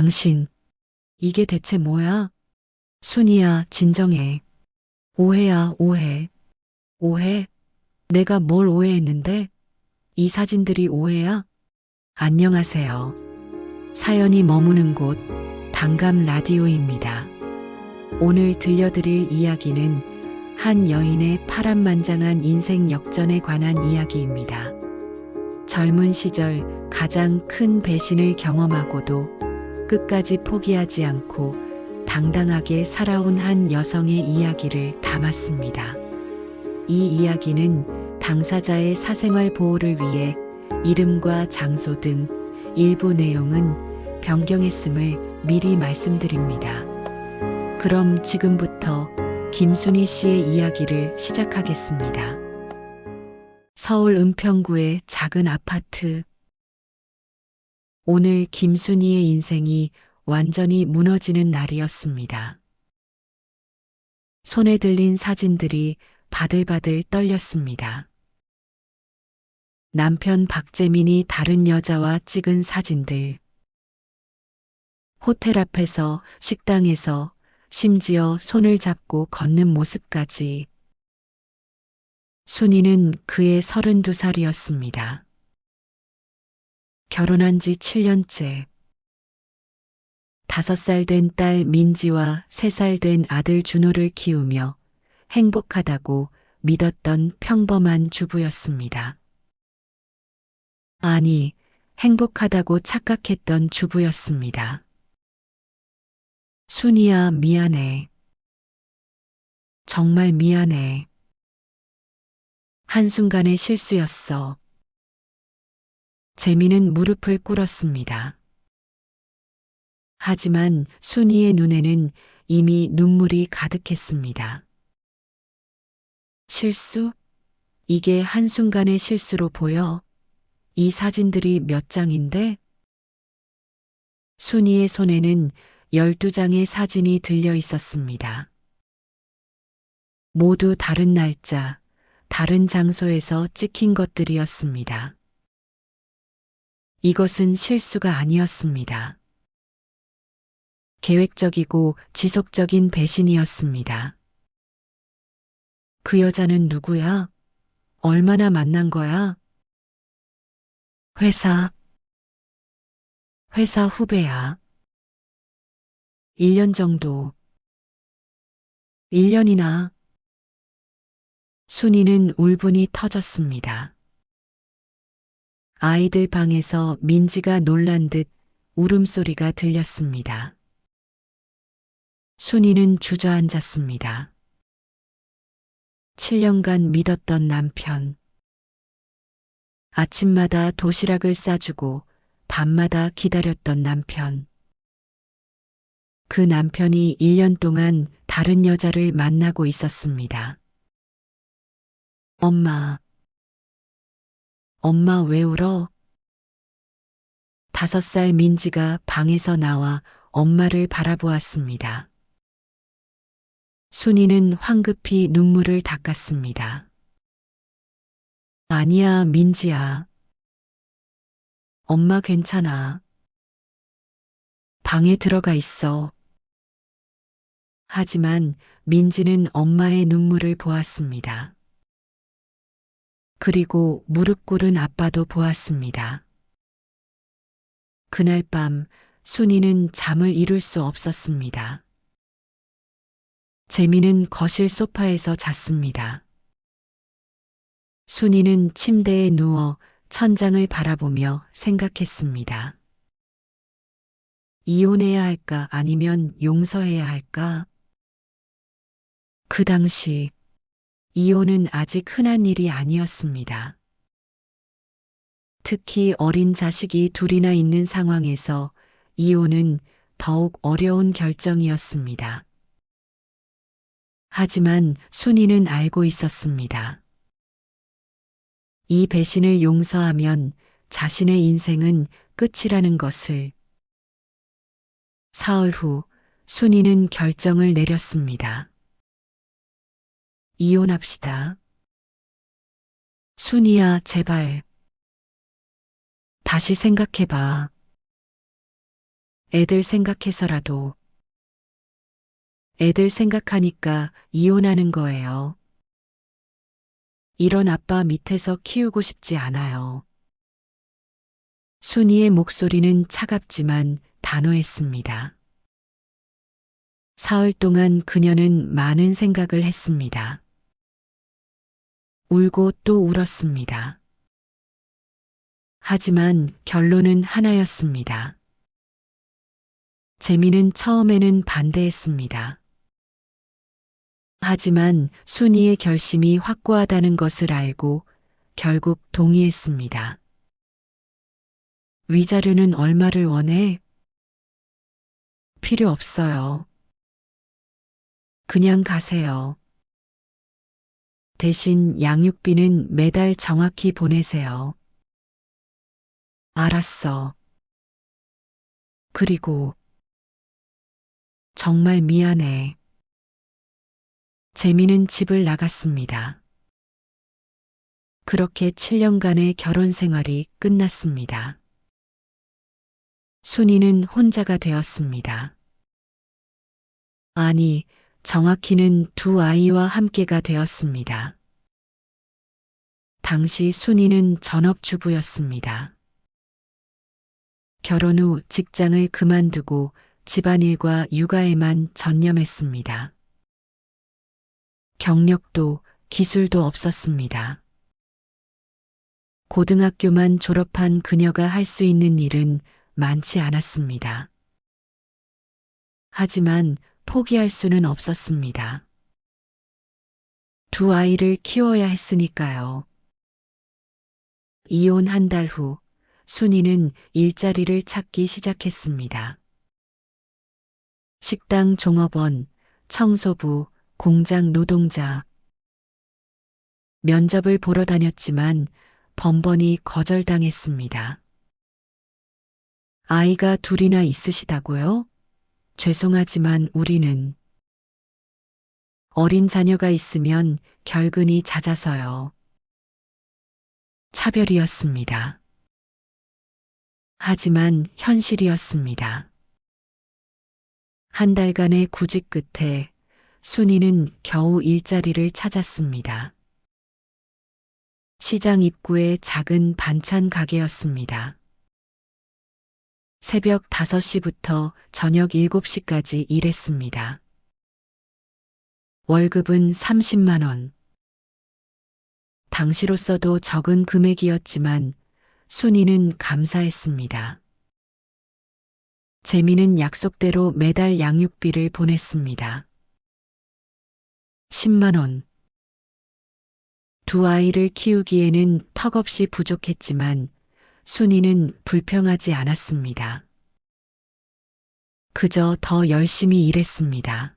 당신, 이게 대체 뭐야? 순이야, 진정해. 오해야, 오해. 오해? 내가 뭘 오해했는데? 이 사진들이 오해야? 안녕하세요. 사연이 머무는 곳, 단감 라디오입니다. 오늘 들려드릴 이야기는 한 여인의 파란만장한 인생 역전에 관한 이야기입니다. 젊은 시절 가장 큰 배신을 경험하고도 끝까지 포기하지 않고 당당하게 살아온 한 여성의 이야기를 담았습니다. 이 이야기는 당사자의 사생활 보호를 위해 이름과 장소 등 일부 내용은 변경했음을 미리 말씀드립니다. 그럼 지금부터 김순희 씨의 이야기를 시작하겠습니다. 서울 은평구의 작은 아파트. 오늘 김순희의 인생이 완전히 무너지는 날이었습니다. 손에 들린 사진들이 바들바들 떨렸습니다. 남편 박재민이 다른 여자와 찍은 사진들. 호텔 앞에서, 식당에서, 심지어 손을 잡고 걷는 모습까지. 순이는 그의 32살이었습니다. 결혼한 지 7년째. 5살 된 딸 민지와 3살 된 아들 준호를 키우며 행복하다고 믿었던 평범한 주부였습니다. 아니, 행복하다고 착각했던 주부였습니다. 순이야, 미안해. 정말 미안해. 한순간의 실수였어. 재미는 무릎을 꿇었습니다. 하지만 순이의 눈에는 이미 눈물이 가득했습니다. 실수? 이게 한순간의 실수로 보여? 이 사진들이 몇 장인데? 순이의 손에는 12장의 사진이 들려 있었습니다. 모두 다른 날짜, 다른 장소에서 찍힌 것들이었습니다. 이것은 실수가 아니었습니다. 계획적이고 지속적인 배신이었습니다. 그 여자는 누구야? 얼마나 만난 거야? 회사 후배야. 1년 정도. 1년이나. 순이는 울분이 터졌습니다. 아이들 방에서 민지가 놀란 듯 울음소리가 들렸습니다. 순이는 주저앉았습니다. 7년간 믿었던 남편. 아침마다 도시락을 싸주고 밤마다 기다렸던 남편. 그 남편이 1년 동안 다른 여자를 만나고 있었습니다. 엄마 왜 울어? 5살 민지가 방에서 나와 엄마를 바라보았습니다. 순이는 황급히 눈물을 닦았습니다. 아니야, 민지야. 엄마 괜찮아. 방에 들어가 있어. 하지만 민지는 엄마의 눈물을 보았습니다. 그리고 무릎 꿇은 아빠도 보았습니다. 그날 밤 순이는 잠을 이룰 수 없었습니다. 재미는 거실 소파에서 잤습니다. 순이는 침대에 누워 천장을 바라보며 생각했습니다. 이혼해야 할까 아니면 용서해야 할까? 그 당시 이혼은 아직 흔한 일이 아니었습니다. 특히 어린 자식이 둘이나 있는 상황에서 이혼은 더욱 어려운 결정이었습니다. 하지만 순이는 알고 있었습니다. 이 배신을 용서하면 자신의 인생은 끝이라는 것을. 사흘 후 순이는 결정을 내렸습니다. 이혼합시다. 순이야, 제발. 다시 생각해봐. 애들 생각해서라도. 애들 생각하니까 이혼하는 거예요. 이런 아빠 밑에서 키우고 싶지 않아요. 순이의 목소리는 차갑지만 단호했습니다. 사흘 동안 그녀는 많은 생각을 했습니다. 울고 또 울었습니다. 하지만 결론은 하나였습니다. 재미는 처음에는 반대했습니다. 하지만 순이의 결심이 확고하다는 것을 알고 결국 동의했습니다. 위자료는 얼마를 원해? 필요 없어요. 그냥 가세요. 대신 양육비는 매달 정확히 보내세요. 알았어. 그리고 정말 미안해. 재미는 집을 나갔습니다. 그렇게 7년간의 결혼 생활이 끝났습니다. 순이는 혼자가 되었습니다. 아니, 정확히는 두 아이와 함께가 되었습니다. 당시 순이는 전업주부였습니다. 결혼 후 직장을 그만두고 집안일과 육아에만 전념했습니다. 경력도 기술도 없었습니다. 고등학교만 졸업한 그녀가 할 수 있는 일은 많지 않았습니다. 하지만 포기할 수는 없었습니다. 두 아이를 키워야 했으니까요. 이혼 한 달 후, 순이는 일자리를 찾기 시작했습니다. 식당 종업원, 청소부, 공장 노동자. 면접을 보러 다녔지만 번번이 거절당했습니다. 아이가 둘이나 있으시다고요? 죄송하지만 우리는 어린 자녀가 있으면 결근이 잦아서요. 차별이었습니다. 하지만 현실이었습니다. 한 달간의 구직 끝에 순이는 겨우 일자리를 찾았습니다. 시장 입구의 작은 반찬 가게였습니다. 새벽 5시부터 저녁 7시까지 일했습니다. 월급은 30만 원. 당시로서도 적은 금액이었지만 순이는 감사했습니다. 재미는 약속대로 매달 양육비를 보냈습니다. 10만 원. 두 아이를 키우기에는 턱없이 부족했지만 순이는 불평하지 않았습니다. 그저 더 열심히 일했습니다.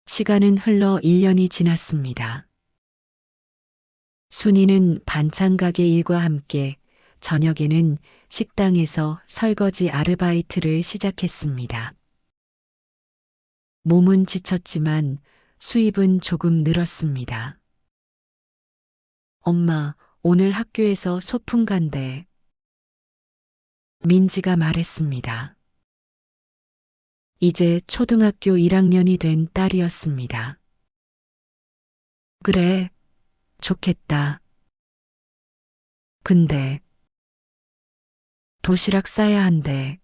시간은 흘러 1년이 지났습니다. 순이는 반찬 가게 일과 함께 저녁에는 식당에서 설거지 아르바이트를 시작했습니다. 몸은 지쳤지만 수입은 조금 늘었습니다. 엄마, 오늘 학교에서 소풍 간대. 민지가 말했습니다. 이제 초등학교 1학년이 된 딸이었습니다. 그래, 좋겠다. 근데 도시락 싸야 한대.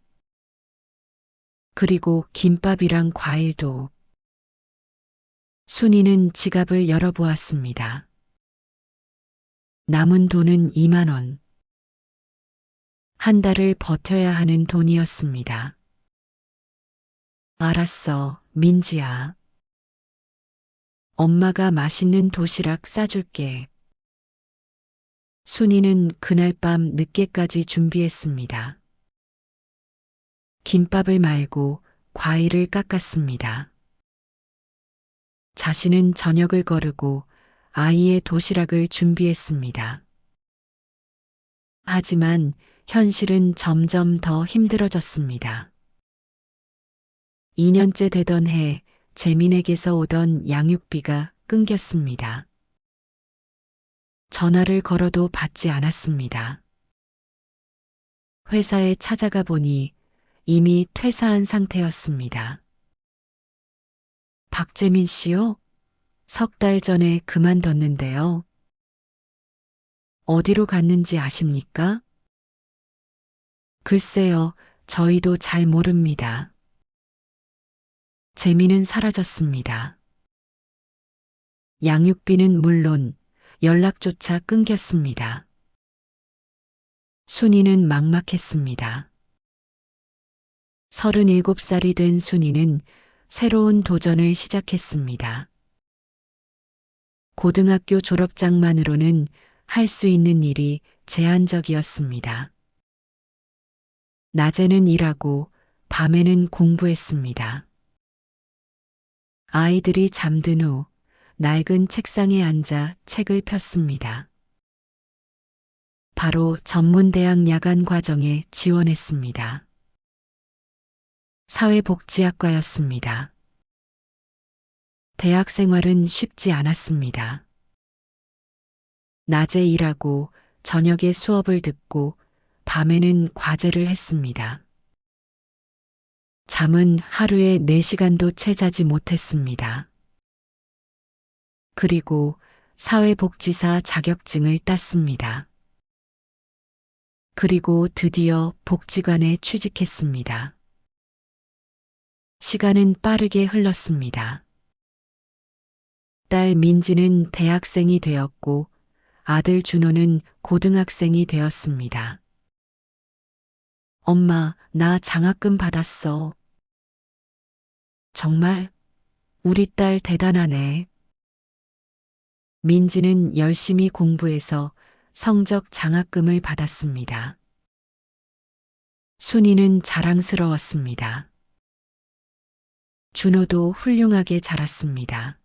그리고 김밥이랑 과일도. 순이는 지갑을 열어보았습니다. 남은 돈은 2만 원. 한 달을 버텨야 하는 돈이었습니다. 알았어, 민지야. 엄마가 맛있는 도시락 싸줄게. 순이는 그날 밤 늦게까지 준비했습니다. 김밥을 말고 과일을 깎았습니다. 자신은 저녁을 거르고 아이의 도시락을 준비했습니다. 하지만 현실은 점점 더 힘들어졌습니다. 2년째 되던 해 재민에게서 오던 양육비가 끊겼습니다. 전화를 걸어도 받지 않았습니다. 회사에 찾아가 보니 이미 퇴사한 상태였습니다. 박재민 씨요? 석 달 전에 그만뒀는데요. 어디로 갔는지 아십니까? 글쎄요, 저희도 잘 모릅니다. 재민은 사라졌습니다. 양육비는 물론 연락조차 끊겼습니다. 순이는 막막했습니다. 37살이 된 순이는 새로운 도전을 시작했습니다. 고등학교 졸업장만으로는 할 수 있는 일이 제한적이었습니다. 낮에는 일하고 밤에는 공부했습니다. 아이들이 잠든 후 낡은 책상에 앉아 책을 폈습니다. 바로 전문대학 야간 과정에 지원했습니다. 사회복지학과였습니다. 대학 생활은 쉽지 않았습니다. 낮에 일하고 저녁에 수업을 듣고 밤에는 과제를 했습니다. 잠은 하루에 4시간도 채 자지 못했습니다. 그리고 사회복지사 자격증을 땄습니다. 그리고 드디어 복지관에 취직했습니다. 시간은 빠르게 흘렀습니다. 딸 민지는 대학생이 되었고 아들 준호는 고등학생이 되었습니다. 엄마, 나 장학금 받았어. 정말? 우리 딸 대단하네. 민지는 열심히 공부해서 성적 장학금을 받았습니다. 순이는 자랑스러웠습니다. 준호도 훌륭하게 자랐습니다.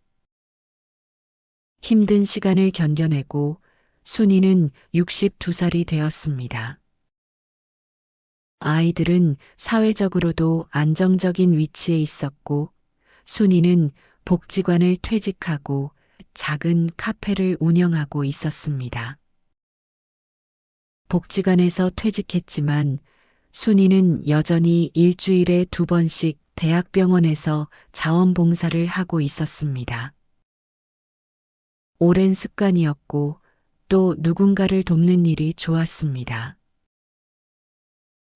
힘든 시간을 견뎌내고 순이는 62살이 되었습니다. 아이들은 사회적으로도 안정적인 위치에 있었고 순이는 복지관을 퇴직하고 작은 카페를 운영하고 있었습니다. 복지관에서 퇴직했지만 순이는 여전히 일주일에 2번씩 대학병원에서 자원봉사를 하고 있었습니다. 오랜 습관이었고 또 누군가를 돕는 일이 좋았습니다.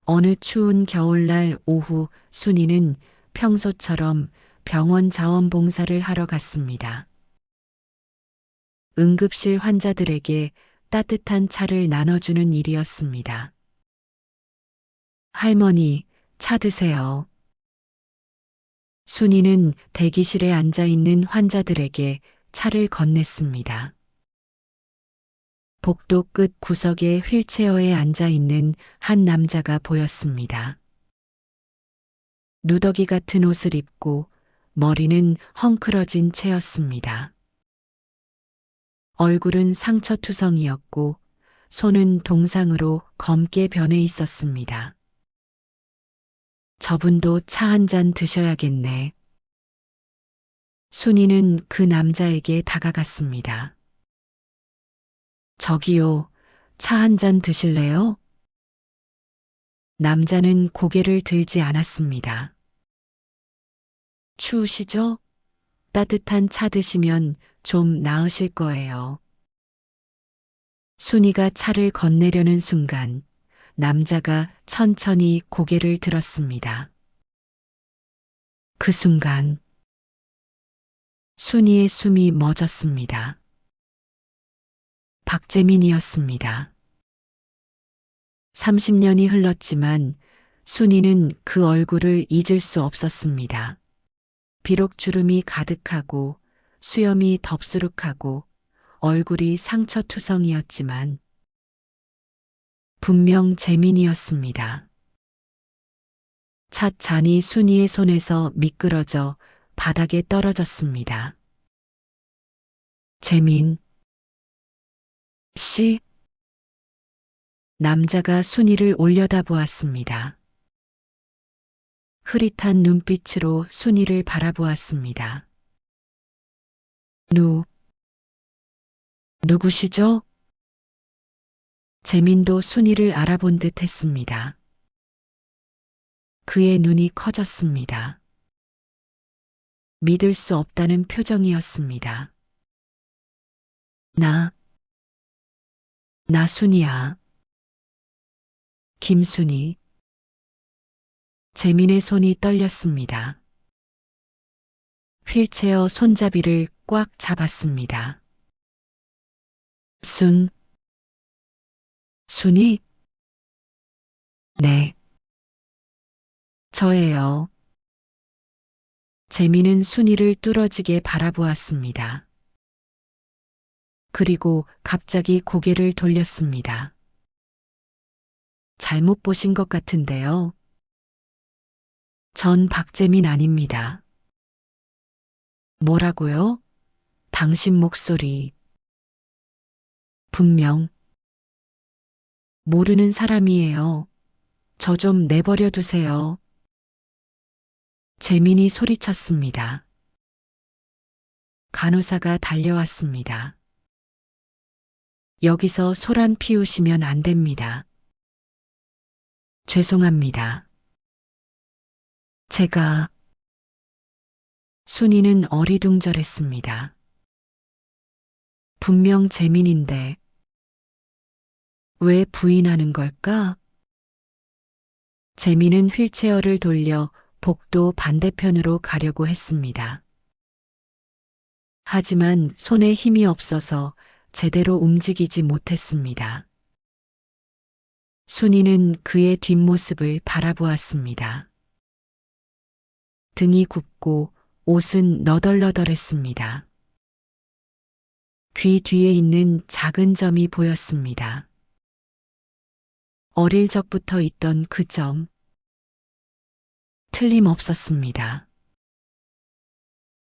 어느 추운 겨울날 오후 순이는 평소처럼 병원 자원봉사를 하러 갔습니다. 응급실 환자들에게 따뜻한 차를 나눠주는 일이었습니다. 할머니, 차 드세요. 순이는 대기실에 앉아 있는 환자들에게 차를 건넸습니다. 복도 끝 구석에 휠체어에 앉아 있는 한 남자가 보였습니다. 누더기 같은 옷을 입고 머리는 헝클어진 채였습니다. 얼굴은 상처투성이었고 손은 동상으로 검게 변해 있었습니다. 저분도 차 한 잔 드셔야겠네. 순이는 그 남자에게 다가갔습니다. 저기요, 차 한 잔 드실래요? 남자는 고개를 들지 않았습니다. 추우시죠? 따뜻한 차 드시면 좀 나으실 거예요. 순이가 차를 건네려는 순간 남자가 천천히 고개를 들었습니다. 그 순간 순이의 숨이 멎었습니다. 박재민이었습니다. 30년이 흘렀지만 순이는 그 얼굴을 잊을 수 없었습니다. 비록 주름이 가득하고 수염이 덥수룩하고 얼굴이 상처투성이었지만 분명 재민이었습니다. 찻잔이 순이의 손에서 미끄러져 바닥에 떨어졌습니다. 재민 씨? 남자가 순이를 올려다보았습니다. 흐릿한 눈빛으로 순이를 바라보았습니다. 누구시죠? 재민도 순이를 알아본 듯 했습니다. 그의 눈이 커졌습니다. 믿을 수 없다는 표정이었습니다. 나 순이야. 김순이. 재민의 손이 떨렸습니다. 휠체어 손잡이를 꽉 잡았습니다. 순이? 네. 저예요. 재민은 순이를 뚫어지게 바라보았습니다. 그리고 갑자기 고개를 돌렸습니다. 잘못 보신 것 같은데요. 전 박재민 아닙니다. 뭐라고요? 당신 목소리. 분명 모르는 사람이에요. 저 좀 내버려 두세요. 재민이 소리쳤습니다. 간호사가 달려왔습니다. 여기서 소란 피우시면 안 됩니다. 죄송합니다. 제가. 순이는 어리둥절했습니다. 분명 재민인데 왜 부인하는 걸까? 재민은 휠체어를 돌려 복도 반대편으로 가려고 했습니다. 하지만 손에 힘이 없어서 제대로 움직이지 못했습니다. 순이는 그의 뒷모습을 바라보았습니다. 등이 굽고 옷은 너덜너덜했습니다. 귀 뒤에 있는 작은 점이 보였습니다. 어릴 적부터 있던 그 점. 틀림없었습니다.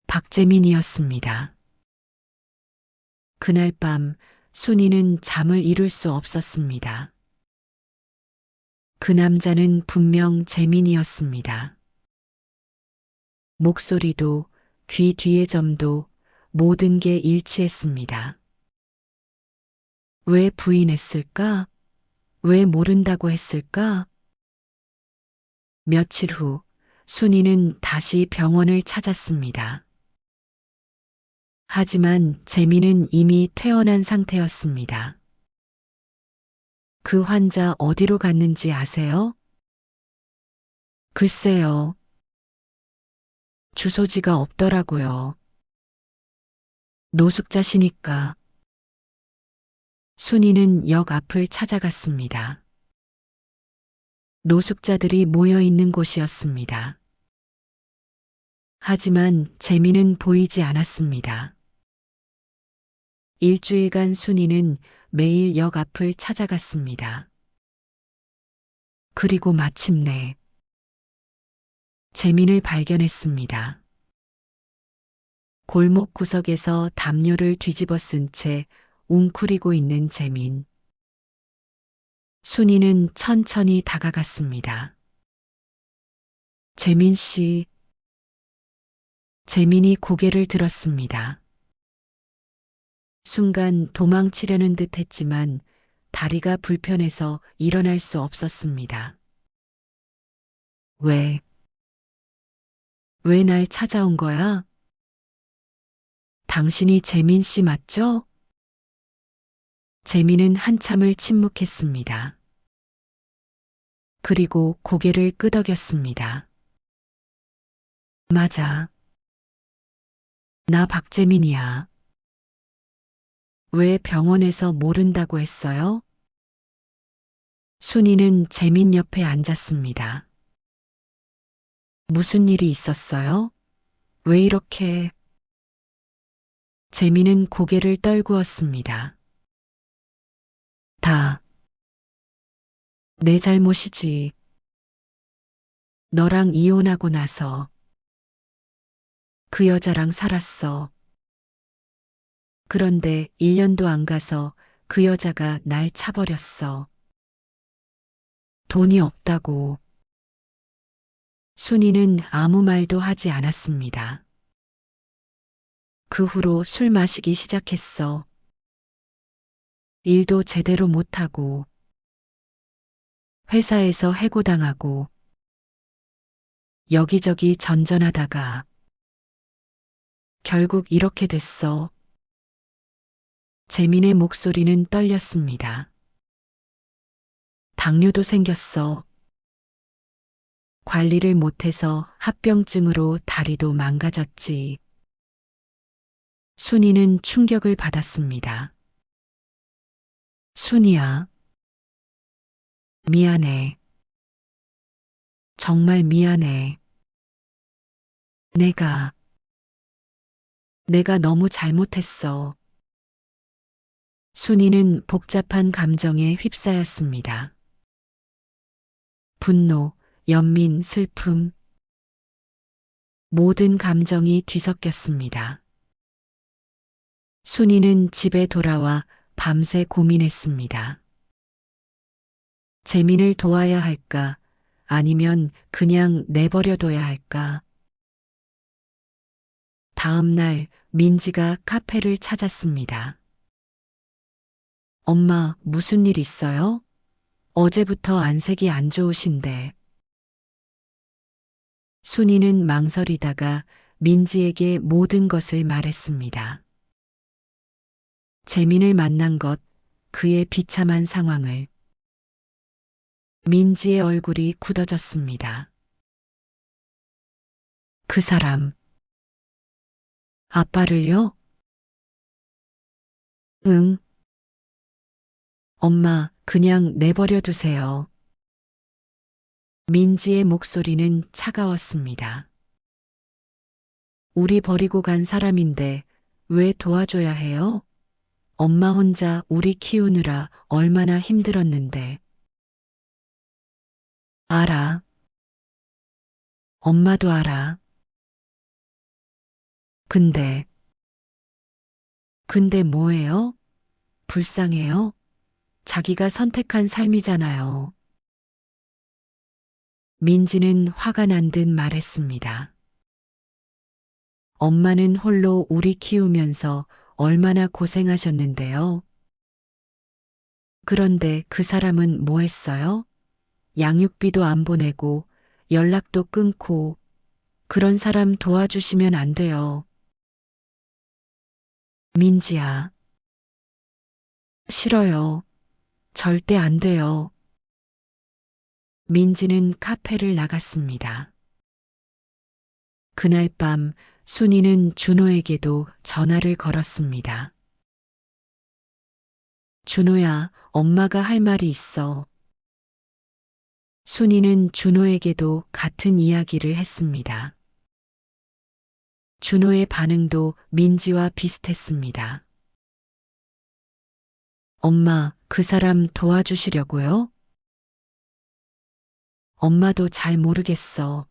박재민이었습니다. 그날 밤 순이는 잠을 이룰 수 없었습니다. 그 남자는 분명 재민이었습니다. 목소리도 귀 뒤의 점도 모든 게 일치했습니다. 왜 부인했을까? 왜 모른다고 했을까? 며칠 후 순이는 다시 병원을 찾았습니다. 하지만 재민은 이미 퇴원한 상태였습니다. 그 환자 어디로 갔는지 아세요? 글쎄요. 주소지가 없더라고요. 노숙자시니까. 순이는 역 앞을 찾아갔습니다. 노숙자들이 모여 있는 곳이었습니다. 하지만 재민은 보이지 않았습니다. 일주일간 순이는 매일 역 앞을 찾아갔습니다. 그리고 마침내 재민을 발견했습니다. 골목 구석에서 담요를 뒤집어 쓴 채 웅크리고 있는 재민. 순이는 천천히 다가갔습니다. 재민 씨. 재민이 고개를 들었습니다. 순간 도망치려는 듯 했지만 다리가 불편해서 일어날 수 없었습니다. 왜 날 찾아온 거야? 당신이 재민 씨 맞죠? 재민은 한참을 침묵했습니다. 그리고 고개를 끄덕였습니다. 맞아. 나 박재민이야. 왜 병원에서 모른다고 했어요? 순이는 재민 옆에 앉았습니다. 무슨 일이 있었어요? 왜 이렇게? 재민은 고개를 떨구었습니다. 다 내 잘못이지. 너랑 이혼하고 나서 그 여자랑 살았어. 그런데 1년도 안 가서 그 여자가 날 차버렸어. 돈이 없다고. 순이는 아무 말도 하지 않았습니다. 그 후로 술 마시기 시작했어. 일도 제대로 못하고, 회사에서 해고당하고, 여기저기 전전하다가 결국 이렇게 됐어. 재민의 목소리는 떨렸습니다. 당뇨도 생겼어. 관리를 못해서 합병증으로 다리도 망가졌지. 순이는 충격을 받았습니다. 순이야. 미안해. 정말 미안해. 내가 너무 잘못했어. 순이는 복잡한 감정에 휩싸였습니다. 분노, 연민, 슬픔. 모든 감정이 뒤섞였습니다. 순이는 집에 돌아와 밤새 고민했습니다. 재민을 도와야 할까? 아니면 그냥 내버려둬야 할까? 다음 날 민지가 카페를 찾았습니다. 엄마, 무슨 일 있어요? 어제부터 안색이 안 좋으신데. 순이는 망설이다가 민지에게 모든 것을 말했습니다. 재민을 만난 것, 그의 비참한 상황을. 민지의 얼굴이 굳어졌습니다. 그 사람. 아빠를요? 응. 엄마, 그냥 내버려 두세요. 민지의 목소리는 차가웠습니다. 우리 버리고 간 사람인데 왜 도와줘야 해요? 엄마 혼자 우리 키우느라 얼마나 힘들었는데. 알아. 엄마도 알아. 근데 뭐예요? 불쌍해요? 자기가 선택한 삶이잖아요. 민지는 화가 난 듯 말했습니다. 엄마는 홀로 우리 키우면서 얼마나 고생하셨는데요. 그런데 그 사람은 뭐 했어요? 양육비도 안 보내고 연락도 끊고 그런 사람 도와주시면 안 돼요. 민지야. 싫어요. 절대 안 돼요. 민지는 카페를 나갔습니다. 그날 밤 순이는 준호에게도 전화를 걸었습니다. 준호야, 엄마가 할 말이 있어. 순이는 준호에게도 같은 이야기를 했습니다. 준호의 반응도 민지와 비슷했습니다. 엄마, 그 사람 도와주시려고요? 엄마도 잘 모르겠어.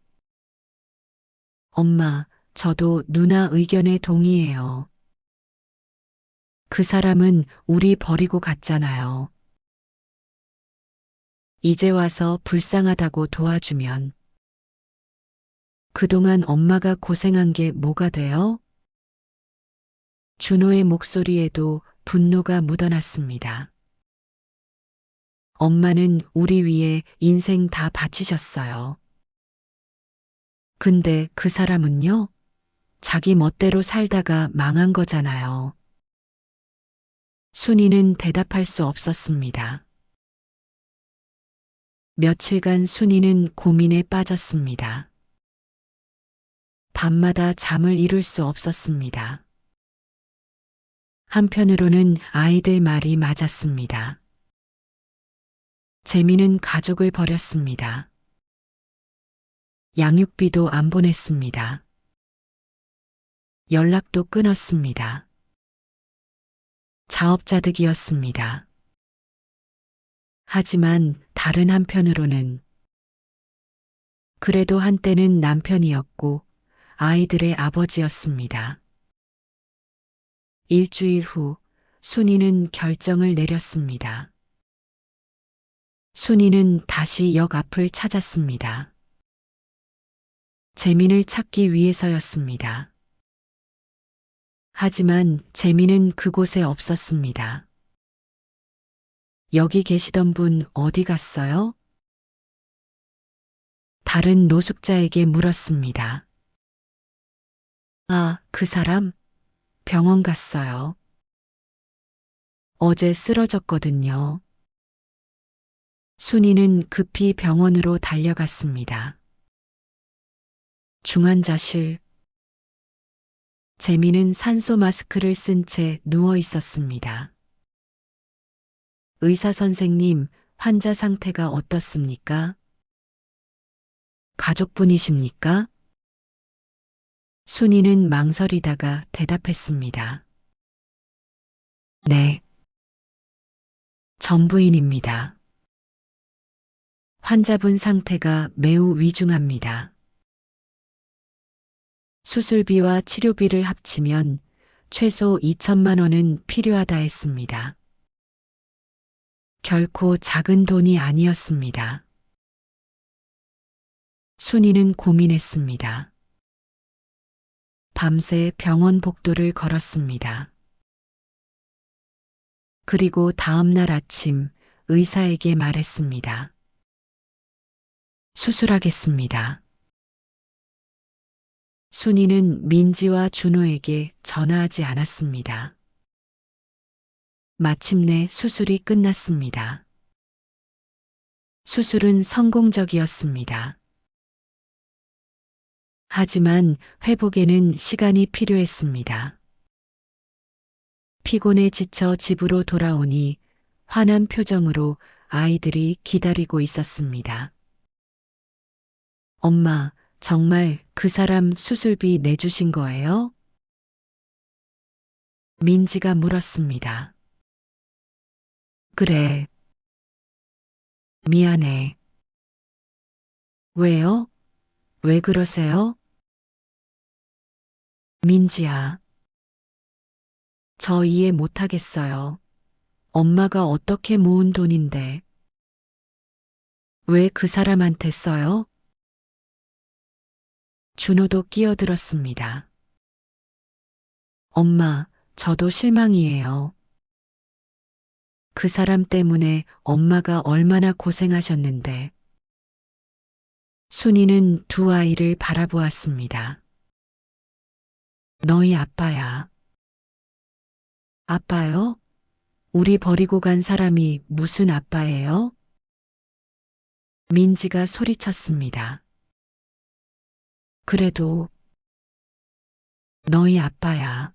엄마, 저도 누나 의견에 동의해요. 그 사람은 우리 버리고 갔잖아요. 이제 와서 불쌍하다고 도와주면 그동안 엄마가 고생한 게 뭐가 돼요? 준호의 목소리에도 분노가 묻어났습니다. 엄마는 우리 위해 인생 다 바치셨어요. 근데 그 사람은요? 자기 멋대로 살다가 망한 거잖아요. 순이는 대답할 수 없었습니다. 며칠간 순이는 고민에 빠졌습니다. 밤마다 잠을 이룰 수 없었습니다. 한편으로는 아이들 말이 맞았습니다. 재미는 가족을 버렸습니다. 양육비도 안 보냈습니다. 연락도 끊었습니다. 자업자득이었습니다. 하지만 다른 한편으로는 그래도 한때는 남편이었고 아이들의 아버지였습니다. 일주일 후 순이는 결정을 내렸습니다. 순이는 다시 역 앞을 찾았습니다. 재민을 찾기 위해서였습니다. 하지만 재민은 그곳에 없었습니다. 여기 계시던 분 어디 갔어요? 다른 노숙자에게 물었습니다. 아, 그 사람 병원 갔어요. 어제 쓰러졌거든요. 순이는 급히 병원으로 달려갔습니다. 중환자실. 재미는 산소 마스크를 쓴 채 누워 있었습니다. 의사 선생님, 환자 상태가 어떻습니까? 가족분이십니까? 순이는 망설이다가 대답했습니다. 네, 전부인입니다. 환자분 상태가 매우 위중합니다. 수술비와 치료비를 합치면 최소 2천만 원은 필요하다 했습니다. 결코 작은 돈이 아니었습니다. 순이는 고민했습니다. 밤새 병원 복도를 걸었습니다. 그리고 다음 날 아침 의사에게 말했습니다. 수술하겠습니다. 순이는 민지와 준호에게 전화하지 않았습니다. 마침내 수술이 끝났습니다. 수술은 성공적이었습니다. 하지만 회복에는 시간이 필요했습니다. 피곤에 지쳐 집으로 돌아오니 환한 표정으로 아이들이 기다리고 있었습니다. 엄마, 정말 그 사람 수술비 내주신 거예요? 민지가 물었습니다. 그래. 미안해. 왜요? 왜 그러세요? 민지야. 저 이해 못하겠어요. 엄마가 어떻게 모은 돈인데. 왜 그 사람한테 써요? 준호도 끼어들었습니다. 엄마, 저도 실망이에요. 그 사람 때문에 엄마가 얼마나 고생하셨는데. 순이는 두 아이를 바라보았습니다. 너희 아빠야. 아빠요? 우리 버리고 간 사람이 무슨 아빠예요? 민지가 소리쳤습니다. 그래도 너희 아빠야.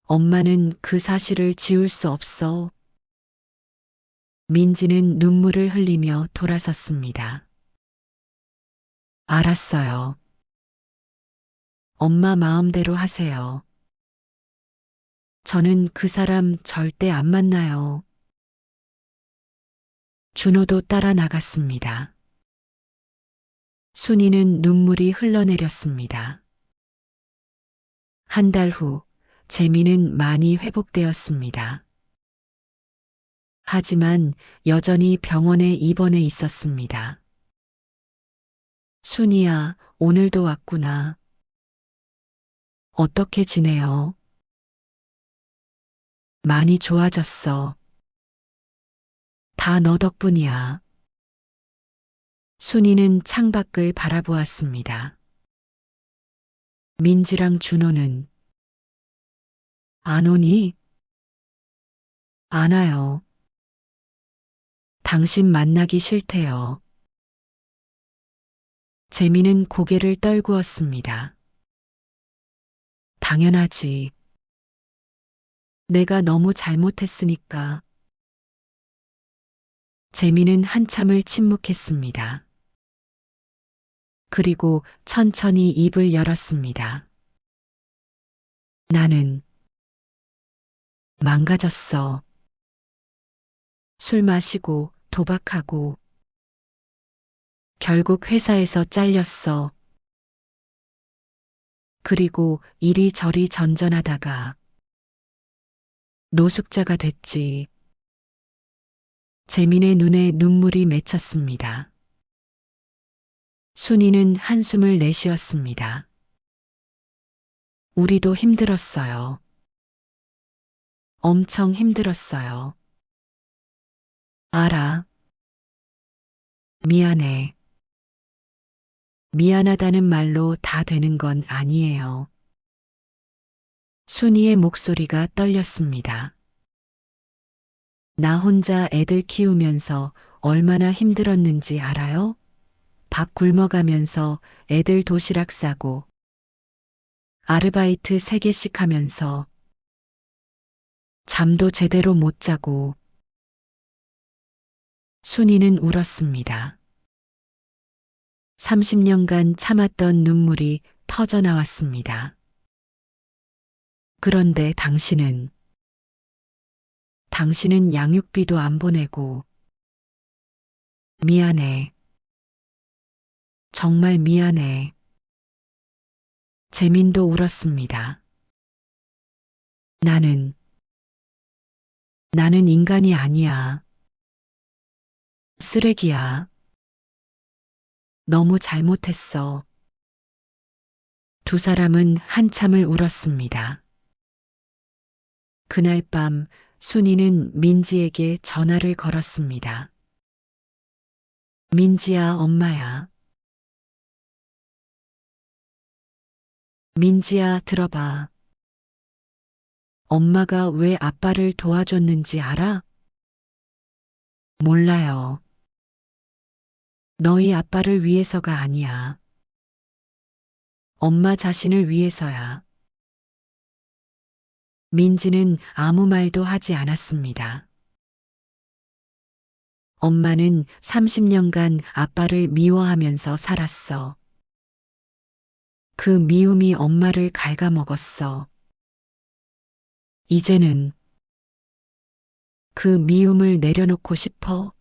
엄마는 그 사실을 지울 수 없어. 민지는 눈물을 흘리며 돌아섰습니다. 알았어요. 엄마 마음대로 하세요. 저는 그 사람 절대 안 만나요. 준호도 따라 나갔습니다. 순이는 눈물이 흘러내렸습니다. 한 달 후, 재미는 많이 회복되었습니다. 하지만 여전히 병원에 입원해 있었습니다. 순이야, 오늘도 왔구나. 어떻게 지내요? 많이 좋아졌어. 다 너 덕분이야. 순이는 창밖을 바라보았습니다. 민지랑 준호는 안 오니? 안 와요. 당신 만나기 싫대요. 재미는 고개를 떨구었습니다. 당연하지. 내가 너무 잘못했으니까. 재미는 한참을 침묵했습니다. 그리고 천천히 입을 열었습니다. 나는 망가졌어. 술 마시고 도박하고 결국 회사에서 잘렸어. 그리고 이리저리 전전하다가 노숙자가 됐지. 재민의 눈에 눈물이 맺혔습니다. 순이는 한숨을 내쉬었습니다. 우리도 힘들었어요. 엄청 힘들었어요. 알아. 미안해. 미안하다는 말로 다 되는 건 아니에요. 순이의 목소리가 떨렸습니다. 나 혼자 애들 키우면서 얼마나 힘들었는지 알아요? 밥 굶어가면서 애들 도시락 싸고 아르바이트 3개씩 하면서 잠도 제대로 못 자고 순이는 울었습니다. 30년간 참았던 눈물이 터져 나왔습니다. 그런데 당신은 양육비도 안 보내고 미안해. 정말 미안해. 재민도 울었습니다. 나는 인간이 아니야. 쓰레기야. 너무 잘못했어. 두 사람은 한참을 울었습니다. 그날 밤 순이는 민지에게 전화를 걸었습니다. 민지야, 엄마야. 민지야, 들어봐. 엄마가 왜 아빠를 도와줬는지 알아? 몰라요. 너희 아빠를 위해서가 아니야. 엄마 자신을 위해서야. 민지는 아무 말도 하지 않았습니다. 엄마는 30년간 아빠를 미워하면서 살았어. 그 미움이 엄마를 갉아먹었어. 이제는 그 미움을 내려놓고 싶어.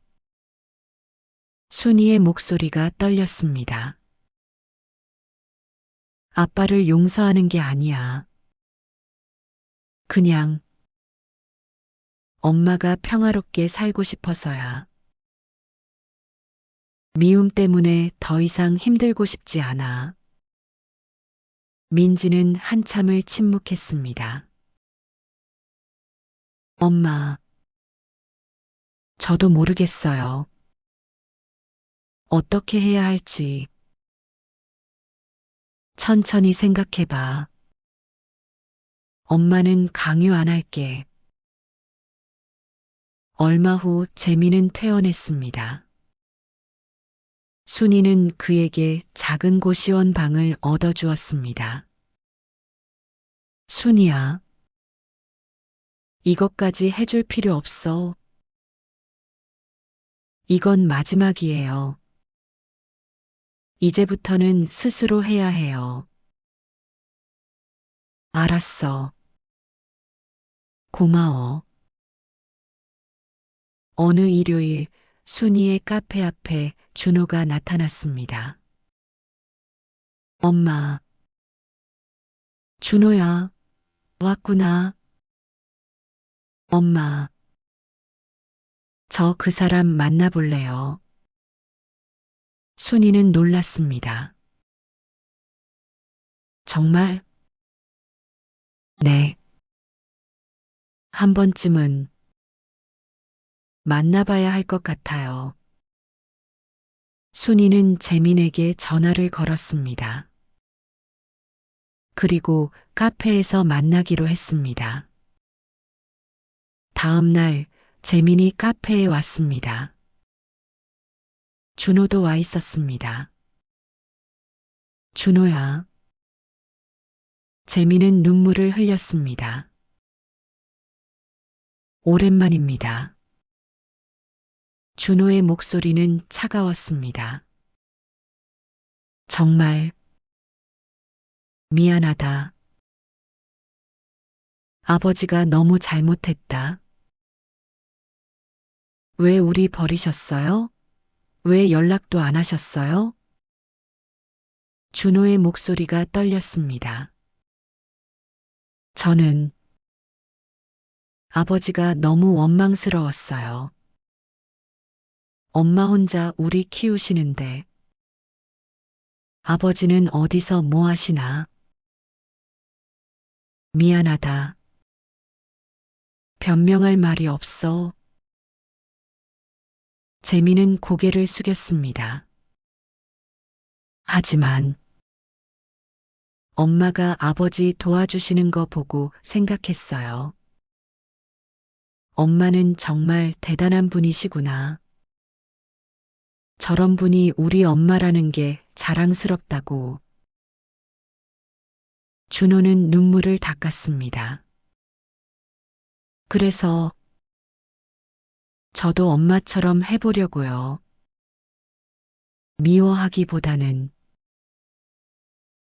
순이의 목소리가 떨렸습니다. 아빠를 용서하는 게 아니야. 그냥 엄마가 평화롭게 살고 싶어서야. 미움 때문에 더 이상 힘들고 싶지 않아. 민지는 한참을 침묵했습니다. 엄마, 저도 모르겠어요. 어떻게 해야 할지. 천천히 생각해봐. 엄마는 강요 안 할게. 얼마 후 재미는 퇴원했습니다. 순이는 그에게 작은 고시원 방을 얻어주었습니다. 순이야, 이것까지 해줄 필요 없어. 이건 마지막이에요. 이제부터는 스스로 해야 해요. 알았어. 고마워. 어느 일요일 순이의 카페 앞에 준호가 나타났습니다. 엄마. 준호야, 왔구나. 엄마. 저 그 사람 만나볼래요. 순이는 놀랐습니다. 정말? 네. 한 번쯤은 만나봐야 할 것 같아요. 순이는 재민에게 전화를 걸었습니다. 그리고 카페에서 만나기로 했습니다. 다음 날 재민이 카페에 왔습니다. 준호도 와 있었습니다. 준호야. 재민은 눈물을 흘렸습니다. 오랜만입니다. 준호의 목소리는 차가웠습니다. 정말 미안하다. 아버지가 너무 잘못했다. 왜 우리 버리셨어요? 왜 연락도 안 하셨어요? 준호의 목소리가 떨렸습니다. 저는 아버지가 너무 원망스러웠어요. 엄마 혼자 우리 키우시는데 아버지는 어디서 뭐 하시나? 미안하다. 변명할 말이 없어. 재민은 고개를 숙였습니다. 하지만 엄마가 아버지 도와주시는 거 보고 생각했어요. 엄마는 정말 대단한 분이시구나. 저런 분이 우리 엄마라는 게 자랑스럽다고. 준호는 눈물을 닦았습니다. 그래서 저도 엄마처럼 해보려고요. 미워하기보다는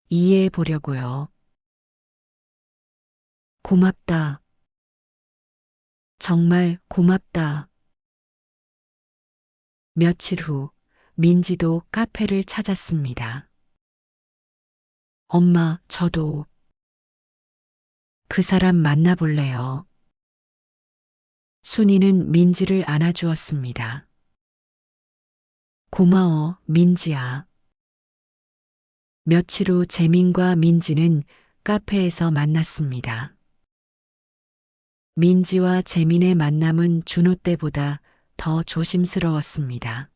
이해해 보려고요. 고맙다. 정말 고맙다. 며칠 후 민지도 카페를 찾았습니다. 엄마, 저도 그 사람 만나볼래요. 순이는 민지를 안아주었습니다. 고마워, 민지야. 며칠 후 재민과 민지는 카페에서 만났습니다. 민지와 재민의 만남은 준호 때보다 더 조심스러웠습니다.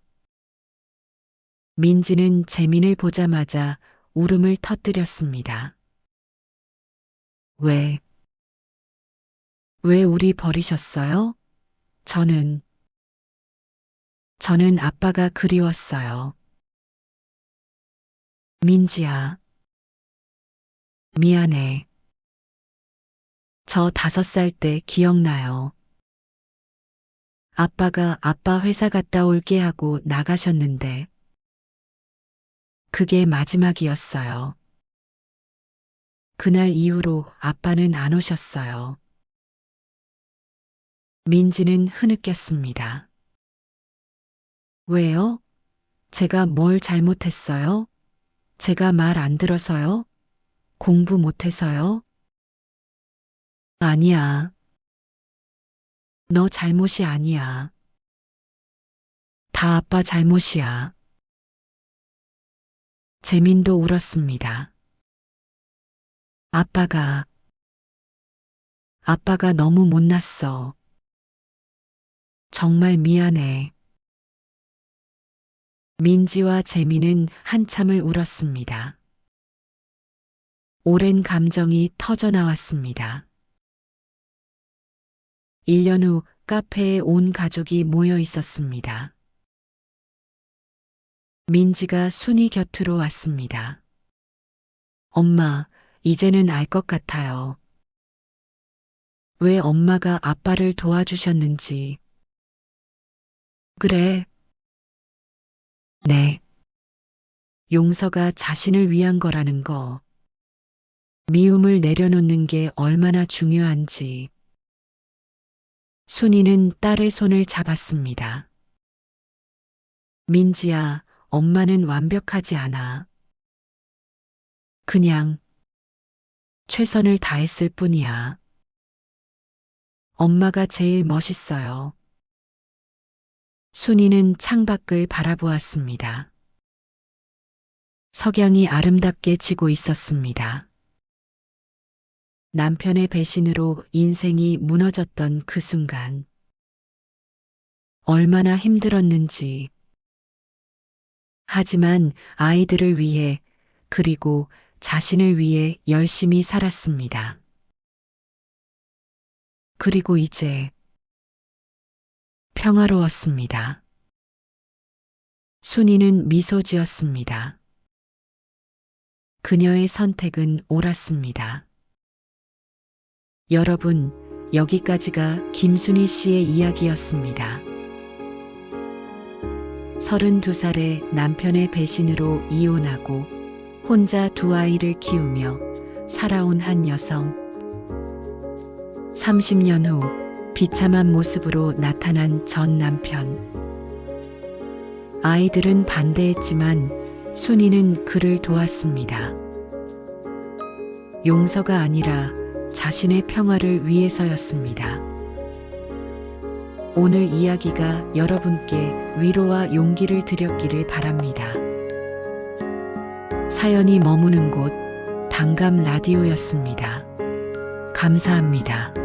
민지는 재민을 보자마자 울음을 터뜨렸습니다. 왜 우리 버리셨어요? 저는 아빠가 그리웠어요. 민지야, 미안해. 저 5살 때 기억나요. 아빠가 아빠 회사 갔다 올게 하고 나가셨는데, 그게 마지막이었어요. 그날 이후로 아빠는 안 오셨어요. 민지는 흐느꼈습니다. 왜요? 제가 뭘 잘못했어요? 제가 말 안 들어서요? 공부 못해서요? 아니야. 너 잘못이 아니야. 다 아빠 잘못이야. 재민도 울었습니다. 아빠가 너무 못났어. 정말 미안해. 민지와 재민은 한참을 울었습니다. 오랜 감정이 터져 나왔습니다. 1년 후 카페에 온 가족이 모여 있었습니다. 민지가 순이 곁으로 왔습니다. 엄마, 이제는 알 것 같아요. 왜 엄마가 아빠를 도와주셨는지. 그래. 네. 용서가 자신을 위한 거라는 거. 미움을 내려놓는 게 얼마나 중요한지. 순이는 딸의 손을 잡았습니다. 민지야, 엄마는 완벽하지 않아. 그냥 최선을 다했을 뿐이야. 엄마가 제일 멋있어요. 순이는 창밖을 바라보았습니다. 석양이 아름답게 지고 있었습니다. 남편의 배신으로 인생이 무너졌던 그 순간. 얼마나 힘들었는지. 하지만 아이들을 위해 그리고 자신을 위해 열심히 살았습니다. 그리고 이제 평화로웠습니다. 순이는 미소 지었습니다. 그녀의 선택은 옳았습니다. 여러분, 여기까지가 김순이 씨의 이야기였습니다. 32살에 남편의 배신으로 이혼하고 혼자 2아이를 키우며 살아온 한 여성. 30년 후 비참한 모습으로 나타난 전 남편. 아이들은 반대했지만 순이는 그를 도왔습니다. 용서가 아니라 자신의 평화를 위해서였습니다. 오늘 이야기가 여러분께 위로와 용기를 드렸기를 바랍니다. 사연이 머무는 곳, 단감 라디오였습니다. 감사합니다.